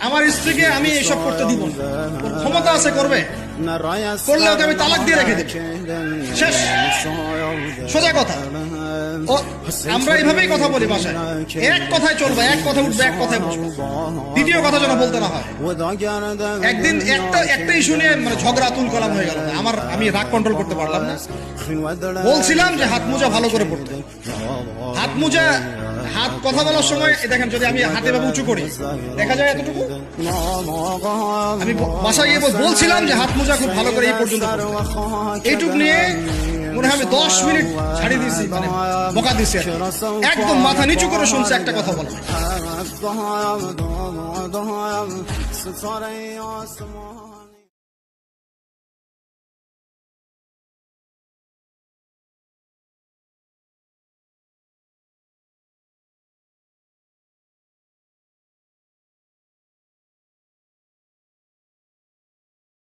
আমার স্ত্রীকে আমি এসব করতে দিব না। ক্ষমতা আছে করবে, করলে ওকে আমি তালাক দিয়ে রেখে দেব, শেষ, সোজা কথা। ও আমরা এইভাবেই কথা বলি বাসায়, এক কথায় চলবে, এক কথা উঠবে, এক কথায় বসবে, দ্বিতীয় কথা যেন বলতে না হয়। একদিন একটা ইস্যু নিয়ে মানে ঝগড়া তুল কলাম হয়ে গেল, আমি রাগ কন্ট্রোল করতে পারলাম না। বলছিলাম যে হাত মোজা ভালো করে পড়তে, হাত মোজা, হাত কথা বলার সময় দেখেন যদি আমি হাতে ভাবে উঁচু করি দেখা যায় এতটুকু। আমি বাসায় গিয়ে বলছিলাম যে হাত মোজা খুব ভালো করে এই পর্যন্ত, এইটুক নিয়ে মনে হয় আমি 10 মিনিট ছাড়িয়ে দিয়েছি, মানে বকা দিচ্ছি, একদম মাথা নিচু করে শুনছে, একটা কথা বলা।